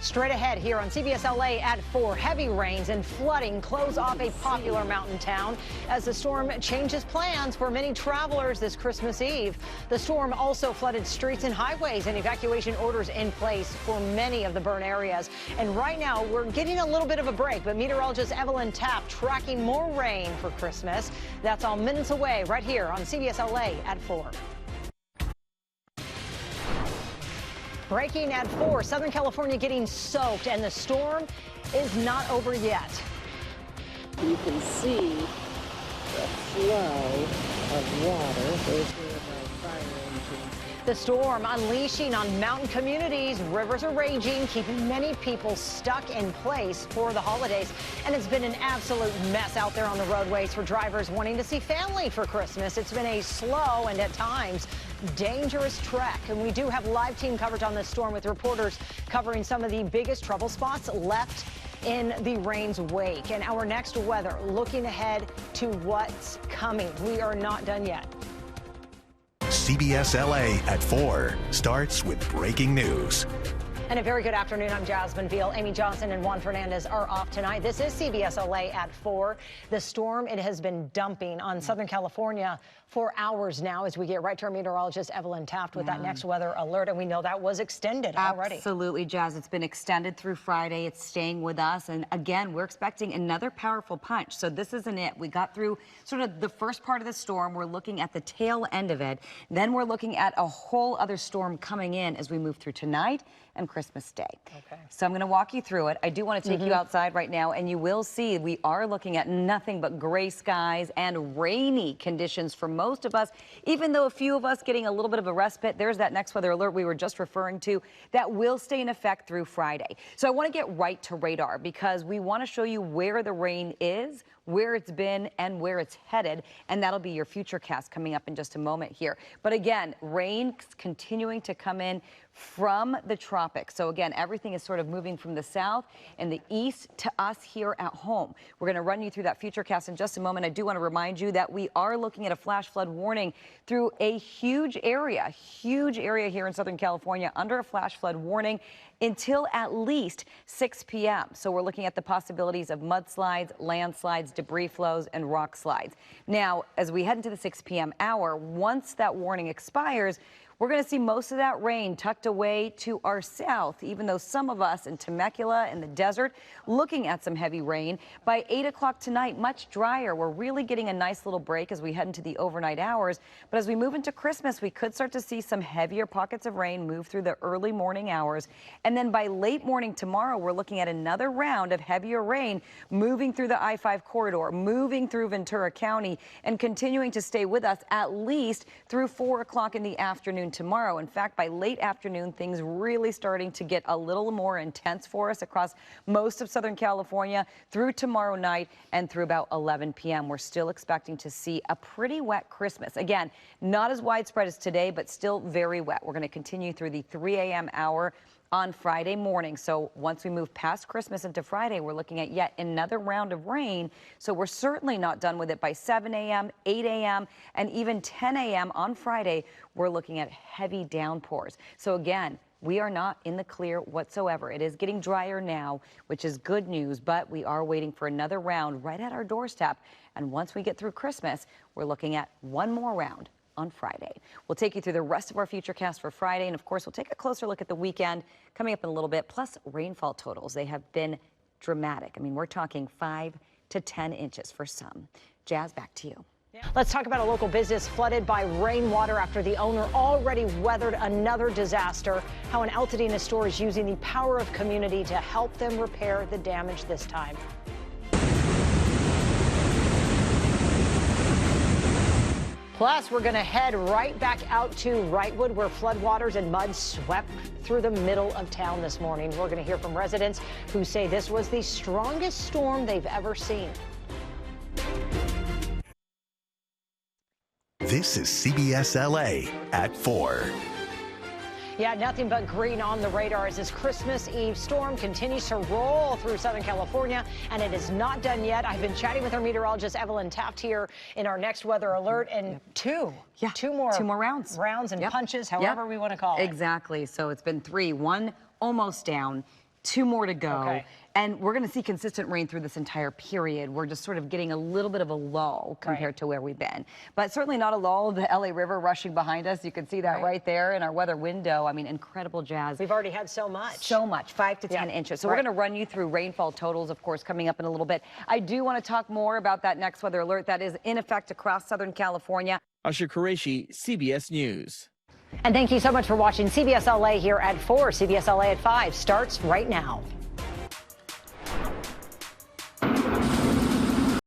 Straight ahead here on CBS LA at 4, heavy rains and flooding close off a popular mountain town as the storm changes plans for many travelers this Christmas Eve. The storm also flooded streets and highways, and evacuation orders in place for many of the burn areas. And right now we're getting a little bit of a break, but meteorologist Evelyn Taft tracking more rain for Christmas. That's all minutes away right here on CBS LA at 4. Breaking at 4, Southern California getting soaked, and the storm is not over yet. You can see the flow of water. There's here my fire engine. The storm unleashing on mountain communities. Rivers are raging, keeping many people stuck in place for the holidays. And it's been an absolute mess out there on the roadways for drivers wanting to see family for Christmas. It's been a slow and at times dangerous trek. And we do have live team coverage on this storm with reporters covering some of the biggest trouble spots left in the rain's wake. And our next weather, looking ahead to what's coming. We are not done yet. CBS LA at 4 starts with breaking news. And a very good afternoon. I'm Jasmine Veal. Amy Johnson and Juan Fernandez are off tonight. This is CBS LA at 4. The storm, it has been dumping on Southern California for hours now as we get right to our meteorologist Evelyn Taft with that next weather alert. And we know that was extended already. Absolutely, Jazz. It's been extended through Friday. It's staying with us. And again, we're expecting another powerful punch. So this isn't it. We got through sort of the first part of the storm. We're looking at the tail end of it. Then we're looking at a whole other storm coming in as we move through tonight and Christmas Day. Okay. So I'm going to walk you through it. I do want to take you outside right now, and you will see we are looking at nothing but gray skies and rainy conditions for most of us, even though a few of us getting a little bit of a respite. There's that next weather alert we were just referring to that will stay in effect through Friday. So I want to get right to radar because we want to show you where the rain is, where it's been, and where it's headed, and that'll be your future cast coming up in just a moment here. But again, rain continuing to come in from the tropics. So again, everything is sort of moving from the south and the east to us here at home. We're going to run you through that future cast in just a moment. I do want to remind you that we are looking at a flash flood warning through a huge area here in Southern California under a flash flood warning until at least 6 p.m. So we're looking at the possibilities of mudslides, landslides, debris flows, and rock slides. Now, as we head into the 6 p.m. hour, once that warning expires, we're going to see most of that rain tucked away to our south, even though some of us in Temecula in the desert looking at some heavy rain. By 8 o'clock tonight, much drier. We're really getting a nice little break as we head into the overnight hours. But as we move into Christmas, we could start to see some heavier pockets of rain move through the early morning hours. And then by late morning tomorrow, we're looking at another round of heavier rain moving through the I-5 corridor, moving through Ventura County, and continuing to stay with us at least through 4 o'clock in the afternoon tomorrow. In fact, by late afternoon, things really starting to get a little more intense for us across most of Southern California through tomorrow night and through about 11 p.m. We're still expecting to see a pretty wet Christmas. Again, not as widespread as today, but still very wet. We're going to continue through the 3 a.m. hour on Friday morning. So once we move past Christmas into Friday, we're looking at yet another round of rain. So we're certainly not done with it by 7 a.m., 8 a.m., and even 10 a.m. on Friday. We're looking at heavy downpours. So again, we are not in the clear whatsoever. It is getting drier now, which is good news, but we are waiting for another round right at our doorstep. And once we get through Christmas, we're looking at one more round on Friday. We'll take you through the rest of our future cast for Friday, and of course, we'll take a closer look at the weekend coming up in a little bit, plus rainfall totals. They have been dramatic. I mean, we're talking 5 to 10 inches for some. Jazz, back to you. Let's talk about a local business flooded by rainwater after the owner already weathered another disaster. How an Altadena store is using the power of community to help them repair the damage this time. Plus, we're going to head right back out to Wrightwood, where floodwaters and mud swept through the middle of town this morning. We're going to hear from residents who say this was the strongest storm they've ever seen. This is CBS LA at 4. Yeah, nothing but green on the radar as this Christmas Eve storm continues to roll through Southern California, and it is not done yet. I've been chatting with our meteorologist Evelyn Taft here in our next weather alert, and two more rounds and punches, however we want to call it. Exactly. So it's been 3, 1 almost down. 2 more to go. Okay. And we're going to see consistent rain through this entire period. We're just sort of getting a little bit of a lull compared to where we've been. But certainly not a lull. The LA River rushing behind us. You can see that right there in our weather window. I mean, incredible, Jazz. We've already had so much. So much, 5 to 10 inches. So we're going to run you through rainfall totals, of course, coming up in a little bit. I do want to talk more about that next weather alert that is in effect across Southern California. Asher Qureshi, CBS News. And thank you so much for watching CBS LA here at 4. CBS LA at 5 starts right now.